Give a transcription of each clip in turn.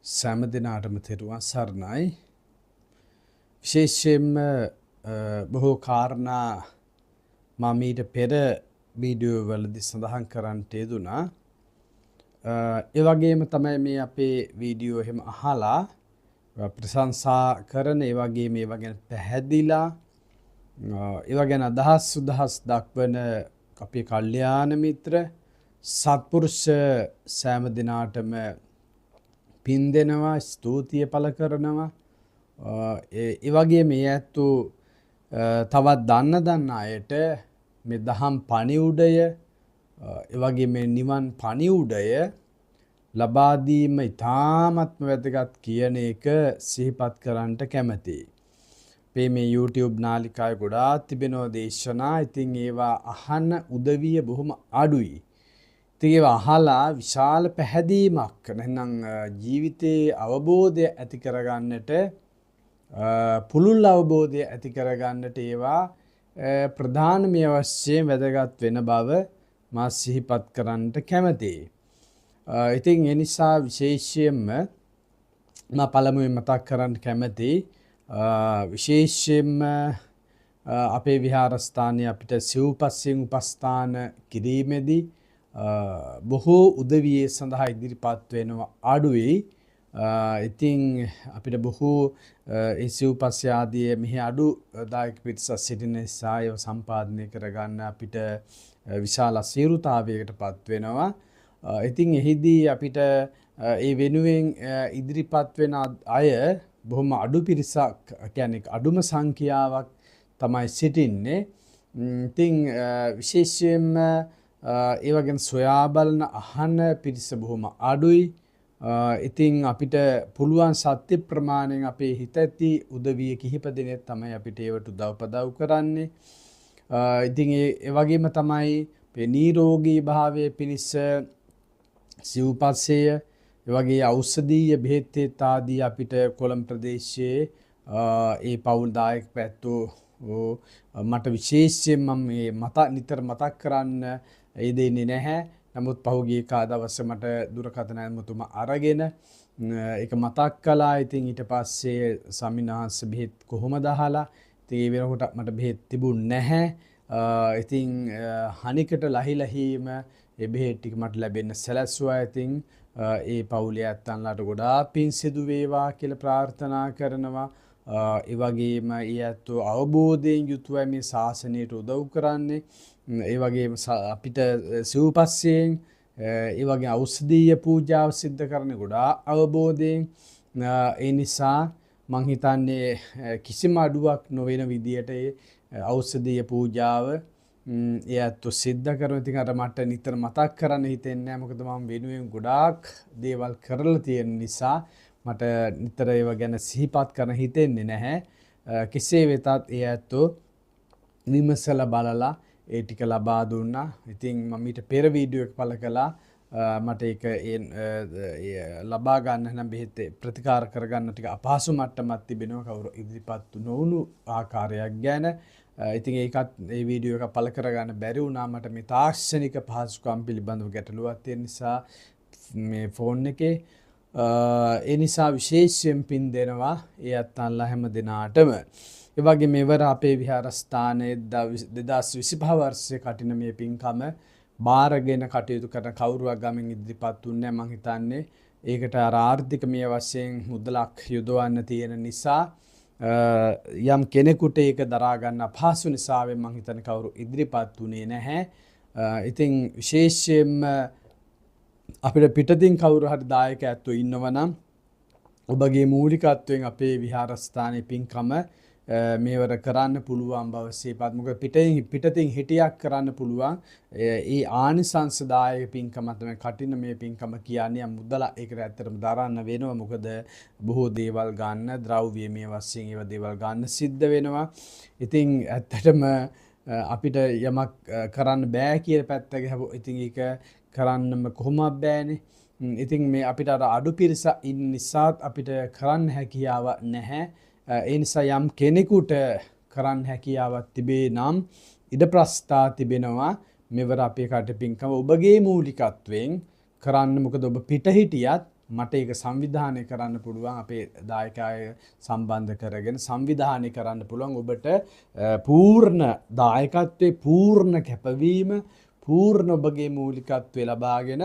සෑම දිනාටම තෙරුවන් සරණයි. විශේෂයෙන්ම බොහෝ කාරණා මම ඊට පෙර වීඩියෝ වලදී සඳහන් කරන්නට යෙදුණා. ඒ වගේම තමයි මේ අපේ වීඩියෝ එහෙම අහලා ප්‍රශංසා කරන, ඒ වගේම ඒවා ගැන පැහැදිලා ඒවා ගැන අදහස් දක්වන අපේ කල්යාණ මිත්‍ර සත්පුරුෂ සෑම දිනාටම පින් දෙනවා, ස්තුතිය පළ කරනවා. ඒ වගේ මේ ඇත්තෝ තවත් දන්න අයට මේ දහම් පණිවුඩය, ඒ වගේ මේ නිවන් පණිවුඩය ලබා දීම ඉතාමත්ම වැදගත් කියන එක සිහිපත් කරන්නට කැමතියි. අපේ මේ YouTube නාලිකාවේ ගොඩාක් තිබෙනවා දේශනා. ඉතින් ඒවා අහන්න උදවිය බොහොම අඩුයි. ඉතින් ඒවා අහලා විශාල පැහැදීමක් නැත්නම් ජීවිතයේ අවබෝධය ඇති කරගන්නට, පුළුල් අවබෝධය ඇති කරගන්නට ඒවා ප්‍රධානම අවශ්‍යයෙන් වැදගත් වෙන බව මා සිහිපත් කරන්නට කැමතියි. ඉතින් ඒ නිසා විශේෂයෙන්ම මම පළමුවෙන් මතක් කරන්න කැමතියි, විශේෂයෙන්ම අපේ විහාරස්ථානයේ අපිට සිව්පස්යෙන් උපස්ථාන කිරීමේදී බොහෝ උදවිය සඳහා ඉදිරිපත් වෙනවා අඩුයි. ඉතින් අපිට බොහෝ ඒ සිව්පස්ය ආදී මෙහි අඩු දායක පිරිසක් සිටින නිසා ඒව සම්පාදනය කරගන්න අපිට විශාල අසීරුතාවයකටපත් වෙනවා. ඉතින් එහිදී අපිට ඒ වෙනුවෙන් ඉදිරිපත් වෙන අය බොහොම අඩු පිරිසක්, කියන්නේ අඩුම සංඛ්‍යාවක් තමයි සිටින්නේ. ඉතින් විශේෂයෙන්ම ඒ වගේ සොයා බලන අහන පිරිස බොහොම අඩුයි. ඉතින් අපිට පුළුවන් සත්‍ය ප්‍රමාණයෙන් අපේ හිත ඇති උදවිය කිහිප දෙනෙක් තමයි අපිට ඒවට උදව්පදව් කරන්නේ. ඉතින් ඒ වගේම තමයි මේ නිරෝගී භාවයේ පිණිස සිව්පස්ය, ඒ වගේ ඖෂධීය බෙහෙත් ආදී අපිට කොළඹ ප්‍රදේශයේ ඒ පවුල් දායක පැත්තෝ මට විශේෂයෙන් මම මේ නිතර මතක් කරන්න දෙන්නේ නැහැ. නමුත් පහුගිය දවසේ මට දුරකථන ඇමතුම අරගෙන ඒක මතක් කළා. ඉතින් ඊට පස්සේ සමිනාංශ බෙහෙත් කොහොමද අහලා. ඉතින් ඒ වෙනකොට මට බෙහෙත් තිබුණ නැහැ. ඉතින් හනිකට ලහිලහිම ඒ බෙහෙත් ටික මට ලැබෙන්න සැලැස්සුවා. ඉතින් ඒ පවුලේ ඇත්තන්ලාට ගොඩාක් පින් සිදු වේවා කියලා ප්‍රාර්ථනා කරනවා. ඒ වගේම ඒ ඇත්තෝ අවබෝධයෙන් යුතුව මේ ශාසනයට උදව් කරන්නේ. ඒ වගේම අපිට සිව්පස්යෙන් ඒ වගේ ඖෂධීය පූජාව සිද්ධ කරන ගොඩාක් අවබෝධයෙන්. ඒ නිසා මං හිතන්නේ කිසිම අඩුවක් නොවන විදියට ඒ ඖෂධීය පූජාව ඒ ඇත්තෝ සිද්ධ කරනවා. ඉතින් අර මට නිතර මතක් කරන්න හිතෙන්නේ නැහැ. මොකද මම වෙනුවෙන් ගොඩාක් දේවල් කරලා තියෙන නිසා මට නිතර ඒව ගැන සිහිපත් කරන්න හිතෙන්නේ නැහැ. කෙසේ වෙතත් ඒ ඇත්තෝ විමසලා බලලා ඒ ටික ලබා දුන්නා. ඉතින් මම ඊට පෙර වීඩියෝ එක පළ කළා. මට ඒක ලබා ගන්න නම් බෙහෙත් ප්‍රතිකාර කරගන්න ටික අපහසු මට්ටමක් තිබෙනවා කවුරු ඉදිරිපත් නොවුණු ආකාරයක් ගැන. ඉතින් ඒකත් ඒ වීඩියෝ එක පළ කරගන්න බැරි වුණා. මට මේ තාක්ෂණික පහසුකම් පිළිබඳව ගැටලුවක් තියෙන නිසා මේ ෆෝන් එකේ. ඒ නිසා විශේෂයෙන් පින් දෙනවා ඒ අත්අන්ලා හැම දිනාටම. ඒ වගේ මෙවර අපේ විහාරස්ථානයේ 2025 වර්ෂයේ කටින මේ පින්කම බාරගෙන කටයුතු කරන කවුරුවක් ගමෙන් ඉදිරිපත් වුණේ නැහැ. මං හිතන්නේ ඒකට ආර්ථික මේ වශයෙන් මුදලක් යොදවන්න තියෙන නිසා යම් කෙනෙකුට ඒක දරා ගන්න අපහසු නිසා මං හිතන්නේ කවුරු ඉදිරිපත් වුණේ නැහැ. ඉතින් විශේෂයෙන්ම අපිට පිටතින් කවුරු හරි දායක ඇත්තෝ ඉන්නවනම් ඔබගේ මූලිකත්වයෙන් අපේ විහාරස්ථානයේ පින්කම මේවර කරන්න පුළුවන් බව සිහිපත්. මොකද පිටතින් හිටියක් කරන්න පුළුවන්. ඒ ආනිසංසදායක පින්කම තමයි කටින මේ පින්කම කියන්නේ. මුදල ඒකට ඇත්තටම දරන්න වෙනවා. මොකද බොහෝ දේවල් ගන්න, ද්‍රව්‍ය මේ වශයෙන් ඒවා දේවල් ගන්න සිද්ධ වෙනවා. ඉතින් ඇත්තටම අපිට යමක් කරන්න බෑ කියන පැත්ත ගහුවා. ඉතින් ඒක කරන්නම කොහොමද බෑනේ. ඉතින් මේ අපිට අර අඩු පිරිස ඉන්න නිසාත් අපිට කරන්න හැකියාවක් නැහැ. ඒ නිසා යම් කෙනෙකුට කරන්න හැකියාවක් තිබේ නම් ඉඩ ප්‍රස්ථා තිබෙනවා මෙවර අපේ කට පින්කම ඔබගේ මූලිකත්වයෙන් කරන්න. මොකද ඔබ පිට හිටියත් මට ඒක සංවිධානය කරන්න පුළුවන් අපේ දායකය සම්බන්ධ කරගෙන සංවිධානය කරන්න පුළුවන් ඔබට පූර්ණ දායකත්වයේ පූර්ණ කැපවීම පූර්ණ ඔබගේ මූලිකත්වය ලබාගෙන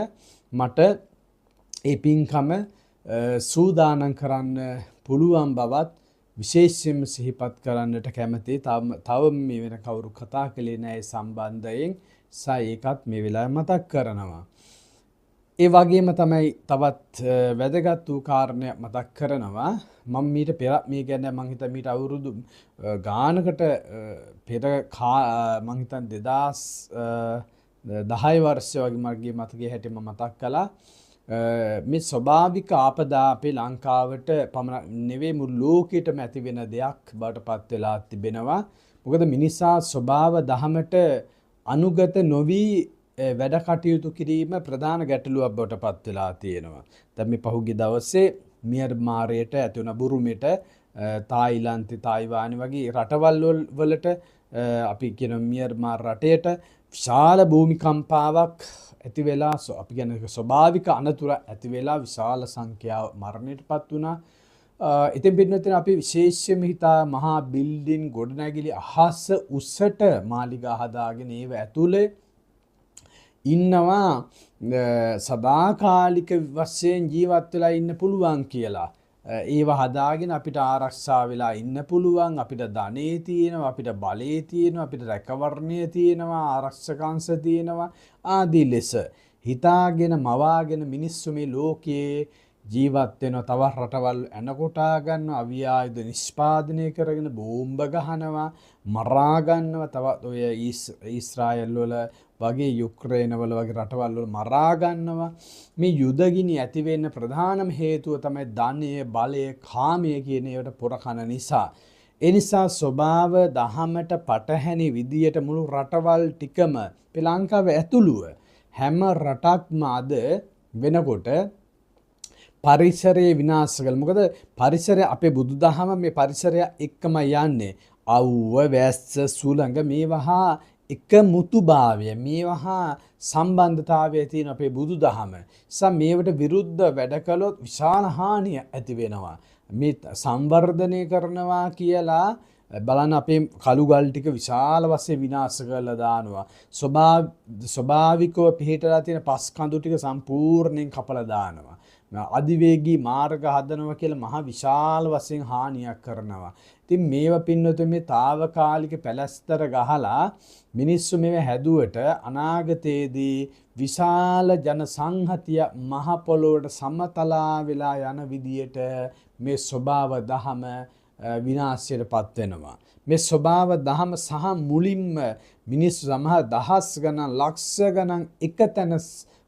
මට ඒ පින්කම සූදානම් කරන්න පුළුවන් බවත් විශේෂයෙන්ම සිහිපත් කරන්නට කැමතියි. තව මේ වෙන කවුරු කතා කළේ නැහැ සම්බන්ධයෙන්. ඒකත් මේ වෙලාවේ මතක් කරනවා. ඒ වගේම තමයි තවත් වැදගත් වූ කාරණයක් මතක් කරනවා. මම මීට පෙර මේ ගැන මං හිතා මීට අවුරුදු ගානකට පෙර මං හිතන් 2010 වර්ෂය වගේ මගේ මතකයේ හැටියට මම මතක් කළා. මේ ස්වභාවික ආපදා අපේ ලංකාවට පමණ නෙවෙයි මුළු ලෝකෙටම ඇති වෙන දෙයක් බවට පත් වෙලා තිබෙනවා. මොකද මිනිසා ස්වභාව දහමට අනුගත නොවි වැඩ කටයුතු කිරීම ප්‍රධාන ගැටලුවක් බවට පත් වෙලා තියෙනවා. දැන් මේ පහුගිය දවසේ මියන්මාරයට ඇති වුණ බුරුමෙට තායිලන්තේ තායිවාන වගේ රටවල් වලට අපි කියන මියන්මාර් රටේට විශාල භූමිකම්පාවක් ඇති වෙලා අපි කියන ස්වභාවික අනතුර ඇති වෙලා විශාල සංඛ්‍යාව මරණයටපත් වුණා. ඉතින් පින්නතේ අපි විශේෂයෙන්ම හිතා මහා බිල්ඩින් ගොඩනැගිලි අහස උසට මාලිගා හදාගෙන ඒව ඇතුලේ ඉන්නවා සදාකාලික වශයෙන් ජීවත් වෙලා ඉන්න පුළුවන් කියලා. ඒව හදාගෙන අපිට ආරක්ෂා වෙලා ඉන්න පුළුවන්. අපිට ධනෙ තියෙනවා, අපිට බලය තියෙනවා, අපිට රැකවරණය තියෙනවා, ආරක්ෂකංශ තියෙනවා ආදී ලෙස හිතාගෙන මවාගෙන මිනිස්සු මේ ලෝකයේ ජීවත් වෙනවා. තව රටවල් එනකොටා ගන්නවා, අවි ආයුධ නිෂ්පාදනය කරගෙන බෝම්බ ගහනවා, මරා ගන්නවා. තවත් ඔය ඊශ්‍රායල් වල වගේ යුක්‍රේන වල වගේ රටවල් වල මරා ගන්නවා. මේ යුදගිනි ඇති වෙන්න ප්‍රධානම හේතුව තමයි ධනය, බලය, කාමය කියන ඒවට පොරකන නිසා. ඒ නිසා ස්වභාව දහමට පටහැනි විදියට මුළු රටවල් ටිකම ලංකාව ඇතුළුව හැම රටක්ම අද වෙනකොට පරිසරයේ විනාශ කළ. මොකද පරිසරය අපේ බුදුදහම මේ පරිසරය එක්කම යන්නේ. අවුව, වැස්ස, සුළඟ මේවහා එක මුතුභාවය මේවහා සම්බන්ධතාවය තියෙන අපේ බුදුදහම. මේවට විරුද්ධ වැඩ කළොත් විශාල හානිය ඇති වෙනවා. මේ සංවර්ධනය කරනවා කියලා බලන්න අපේ කළුගල් ටික විශාල වශයෙන් විනාශ කරලා දානවා. ස්වභාවිකව පිහිටලා තියෙන පස් කඳු ටික සම්පූර්ණයෙන් කපලා දානවා. අධිවේගී මාර්ග හදනවා කියලා මහ විශාල වශයෙන් හානියක් කරනවා. ඉතින් මේව පින්නතුනේ මේ తాවකාලික පැලැස්තර ගහලා මිනිස්සු මේව හැදුවට අනාගතයේදී විශාල ජන සංහතිය මහ පොළොවට සමතලා වෙලා යන විදියට මේ ස්වභාව දහම විනාශයටපත් වෙනවා. මේ ස්වභාව දහම සහ මුලින්ම මිනිස්සු සමහර දහස් ගණන් ලක්ෂ ගණන් එකතැන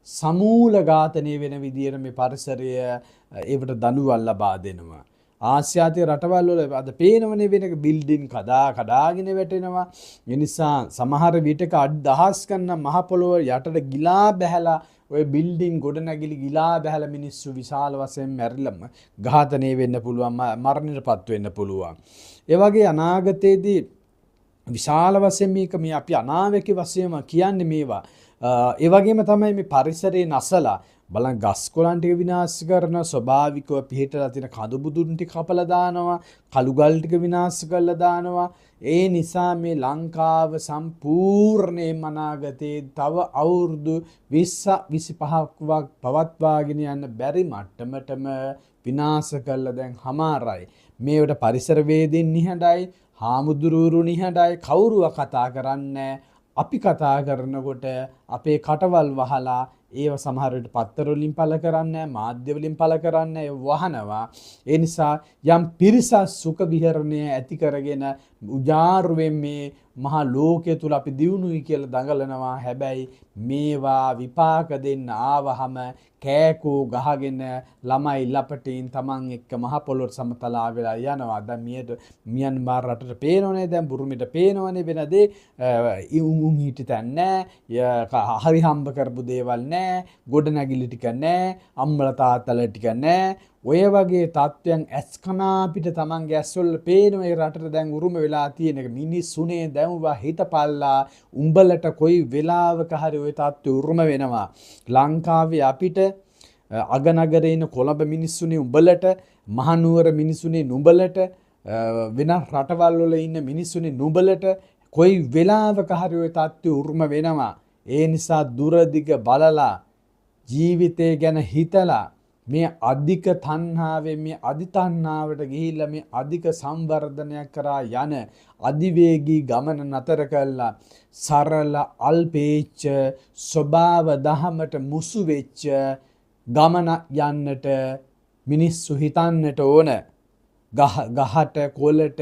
සමූල ඝාතනය වෙන විදියට මේ පරිසරය ඒවට දඬුවම් ලබා දෙනවා. ආසියාතික රටවල් වල අද පේනවනේ වෙනක බිල්ඩින් කඩාගෙන වැටෙනවා. ඒ නිසා සමහර විටක දහස් ගණන් මහ පොළොව යටට ගිලා බැහැලා ඔය බිල්ඩින් ගොඩනැගිලි ගිලා බැහැලා මිනිස්සු විශාල වශයෙන් මැරිලම ඝාතනය වෙන්න පුළුවන්, මරණයටපත් වෙන්න පුළුවන්. ඒ වගේ අනාගතයේදී විශාල වශයෙන් මේක මේ අපි අනාවැකි වශයෙන්ම කියන්නේ මේවා. ඒ වගේම තමයි මේ පරිසරයේ නැසලා බලන් ගස් කොළන් ටික විනාශ කරන ස්වභාවිකව පිහිටලා තියෙන කඳු බුදුන් ටික කපලා දානවා, කළුගල් ටික විනාශ කරලා දානවා. ඒ නිසා මේ ලංකාව සම්පූර්ණයෙන්ම අනාගතයේ තව අවුරුදු 20-25ක් පවත්වාගෙන යන්න බැරි මට්ටමටම විනාශ කරලා දැන් හමාරයි. මේවට පරිසර වේදින් නිහඬයි, හාමුදුරුවරු නිහඬයි, කවුරුව කතා කරන්නේ. අපි කතා කරනකොට අපේ කටවල් වහලා ඒව සමහර විට පත්තර වලින් පළ කරන්නේ, මාධ්‍ය වලින් පළ කරන්නේ වහනවා. ඒ නිසා යම් පිරිසක් සුඛ විහරණය ඇති කරගෙන උජාරුවෙන් මේ මහා ලෝකයේ තුල අපි දියුණුයි කියලා දඟලනවා. හැබැයි මේවා විපාක දෙන්න ආවහම කෑකෝ ගහගෙන ළමයි ලපටින් තමන් එක්ක මහ පොළොවට සමතලා වෙලා යනවා. දැන් මියන්මාර් රටට පේනවනේ, දැන් බුරුමිට පේනවනේ වෙන දේ. උන් හිටිත නැහැ, හරි හම්බ කරපු දේවල් නැහැ, ගොඩනැගිලි ටික නැහැ, අම්මලා තාත්තලා ටික නැහැ. ඔය වගේ තත්ත්වයන් ඇස්කනා අපිට තමන්ගේ ඇස්වල පේන මේ රටට දැන් උරුම වෙලා තියෙන එක මිනිස්සුනේ දැමුවා හිතපල්ලා උඹලට කොයි වෙලාවක හරි ওই තත්ත්වය උරුම වෙනවා. ලංකාවේ අපිට අගනගරේ ඉන්න කොළඹ මිනිස්සුනේ උඹලට, මහනුවර මිනිස්සුනේ නුඹලට, වෙනත් රටවල් වල ඉන්න මිනිස්සුනේ නුඹලට කොයි වෙලාවක හරි ඔය තත්ත්වය උරුම වෙනවා. ඒ නිසා දුරදිග බලලා ජීවිතය ගැන හිතලා මේ අධික තණ්හාවෙන් මේ අධි තණ්හාවට ගිහිල්ලා මේ අධික සංවර්ධනයක් කරා යන අධිවේගී ගමන නතර කළා සරල අල්පේච්ච ස්වභාව දහමට මුසු වෙච්ච ගමන යන්නට මිනිස්සු හිතන්නට ඕන. ගහට කොළට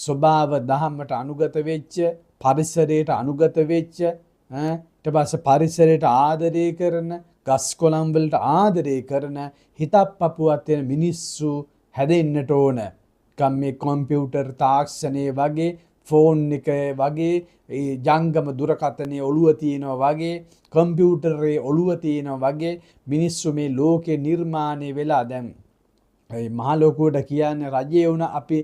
ස්වභාව දහමට අනුගත වෙච්ච, පරිසරයට අනුගත වෙච්ච, ඊට පස්සේ පරිසරයට ආදරය කරන, ගස් කොළන් වලට ආදරය කරන හිතක් පපුවක් තියෙන මිනිස්සු හැදෙන්නට ඕන. මේ කම්පියුටර් තාක්ෂණයේ වගේ, ෆෝන් එක වගේ, ඒ ජංගම දුරකථනයේ ඔළුව තියෙනවා වගේ, කම්පියුටරේ ඔළුව තියෙනවා වගේ මිනිස්සු මේ ලෝකේ නිර්මාණය වෙලා දැන් මහ ලෝකෝට කියන්නේ රජයේ වුණ අපි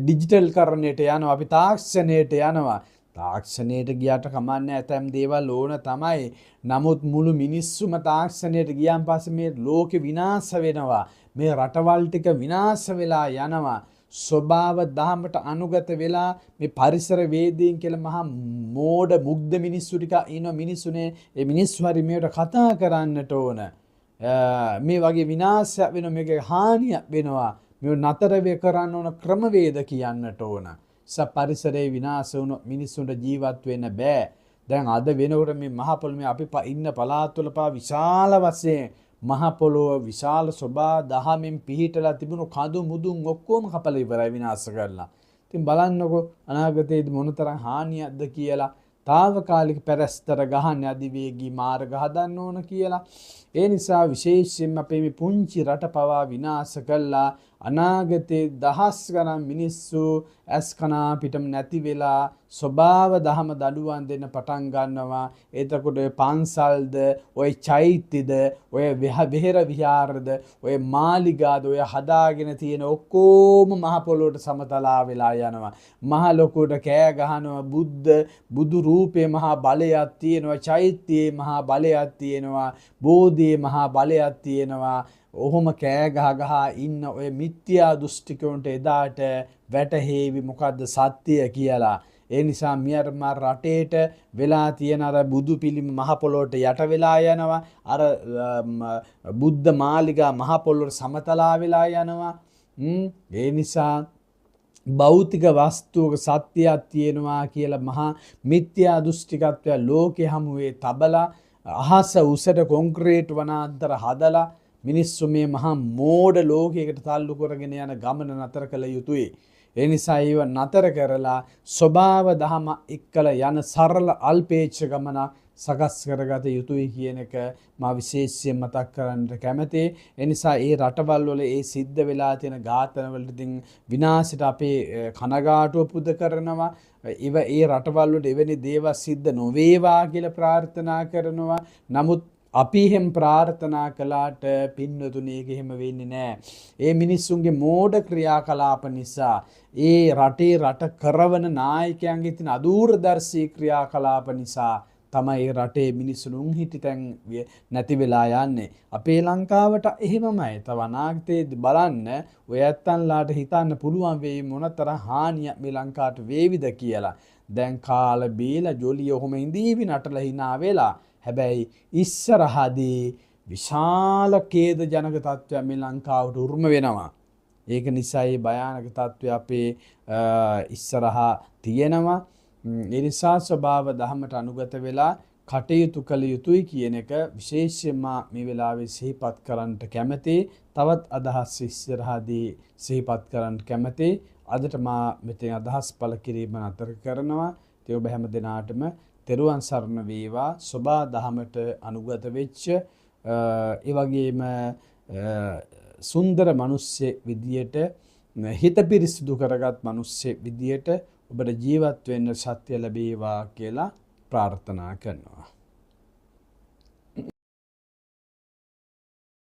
ඩිජිටල් කරණයට යනවා, අපි තාක්ෂණයට යනවා. තාක්ෂණයට ගියට කමන්නේ ඇතැම් දේවල් ඕන තමයි. නමුත් මුළු මිනිස්සුම තාක්ෂණයට ගියන් පස්සේ මේ ලෝකෙ විනාශ වෙනවා. මේ රටවල් ටික විනාශ වෙලා යනවා. ස්වභාව දහමට අනුගත වෙලා මේ පරිසර වේදීන් කියලා මහා මෝඩ මුග්ධ මිනිස්සු ටික ඉන්න මිනිස්සුනේ. ඒ මිනිස්සු හරි මේවට කතා කරන්නට ඕන. මේ වගේ විනාශයක් වෙනවා, මේක හානියක් වෙනවා. මේ නතර වේ කරන්න ඕන ක්‍රමවේද කියන්නට ඕන. පරිසරයේ විනාශ වුණොත් මිනිස්සුන්ට ජීවත් වෙන්න බෑ. දැන් අද වෙනකොට මේ මහ පොළොවේ අපි ඉන්න පළාත්වල විශාල වශයෙන් මහ පොළොව විශාල සබා දහමෙන් පිහිටලා තිබුණු කඳු මුදුන් ඔක්කොම කපලා ඉවරයි, විනාශ කරලා. ඉතින් බලන්නකෝ අනාගතයේදී මොනතරම් හානියක්ද කියලා. తాවකාලික පැරස්තර ගහන්න අධිවේගී මාර්ග හදන්න ඕන කියලා. ඒ නිසා විශේෂයෙන්ම අපේ මේ පුංචි රට පවා විනාශ කළා. අනාගතයේ දහස් ගණන් මිනිස්සු ඇස්කනා පිටම නැති වෙලා ස්වභාව දහම දඩුවම් දෙන්න පටන් ගන්නවා. එතකොට ඔය පන්සල්ද, ඔය චෛත්‍යද, ඔය විහෙර විහාරද, ඔය මාලිගාද, ඔය හදාගෙන තියෙන ඔක්කොම මහ පොළොවට සමතලා වෙලා යනවා. මහ ලොකුට කෑ ගහනවා. බුදු රූපේ මහා බලයක් තියෙනවා, චෛත්‍යයේ මහා බලයක් තියෙනවා, බෝධියේ මහා බලයක් තියෙනවා. ඔහොම කෑ ගහ ඉන්න ඔය මිත්‍යා දෘෂ්ටිකයන්ට එදාට වැටහෙවි මොකද්ද සත්‍යය කියලා. ඒ නිසා මියන්මාර් රටේට වෙලා තියෙන අර බුදු පිළිම මහ පොළොවට යට වෙලා යනවා. අර බුද්ධ මාලිගා මහ පොළොවට සමතලා වෙලා යනවා. ඒ නිසා භෞතික වස්තුවක සත්‍යයක් තියෙනවා කියලා මහා මිත්‍යා දෘෂ්ටිකත්වය ලෝකෙ හමුවේ තබලා අහස උසට කොන්ක්‍රීට් වනාන්තර හදලා මිනිස්සු මේ මහා මෝඩ ලෝකයකට තල්ලු කරගෙන යන ගමන නතර කළ යුතුයි. ඒ නිසා ඒව නතර කරලා ස්වභාව දහම එක්කලා යන සරල අල්පේච්ඡ ගමන සකස් කරගත යුතුයි කියන එක මා විශේෂයෙන් මතක් කරන්නට කැමතියි. ඒ නිසා ඒ රටවල් වල ඒ සිද්ධ වෙලා තියෙන ඝාතන වලට ඉතින් විනාශයට අපේ කනගාටුව පුද කරනවා. ඒ රටවල් වලට එවැනි දේවල් සිද්ධ නොවේවා කියලා ප්‍රාර්ථනා කරනවා. නමුත් අපි එහෙම ප්‍රාර්ථනා කළාට පින්නතුනේ ඒක එහෙම වෙන්නේ නැහැ. ඒ මිනිස්සුන්ගේ මෝඩ ක්‍රියාකලාප නිසා, ඒ රට කරවන නායකයන්ගේ තියෙන අදූරදර්ශී ක්‍රියාකලාප නිසා තමයි රටේ මිනිස්සුන් හිටිතැන් නැති වෙලා යන්නේ. අපේ ලංකාවට එහෙමමයි. තව අනාගතයේදී බලන්න ඔය ඇත්තන්ලාට හිතන්න පුළුවන් වෙයි මොනතරම් හානියක් මේ ලංකාවට වේවිද කියලා. දැන් කාල බීලා ජොලිය ඔහොම ඉඳීවි නටලා hina වෙලා. හැබැයි ඉස්සරහදී විශාල ඛේද ජනක තත්ත්වයක් මේ ලංකාවට උරුම වෙනවා. ඒක නිසා මේ භයානක තත්ත්වය අපේ ඉස්සරහා තියෙනවා. ඒ නිසා ස්වභාව දහමට අනුගත වෙලා කටයුතු කළ යුතුයි කියන එක විශේෂයෙන්ම මේ වෙලාවේ සිහිපත් කරන්නට කැමැති. තවත් අදහස් ඉස්සරහදී සිහිපත් කරන්නට කැමැති. අදට මා මෙතන අදහස් පළ කිරීම නතර කරනවා. ඒ ඔබ හැම දිනාටම තෙරුවන් සරණ වේවා. සබා දහමට අනුගත වෙච්ච ඒ වගේම සුන්දර මිනිස්සෙ විදියට හිත පිරිසිදු කරගත් මිනිස්සෙ විදියට ඔබට ජීවත් වෙන්න සත්‍ය ලැබේවා කියලා ප්‍රාර්ථනා කරනවා.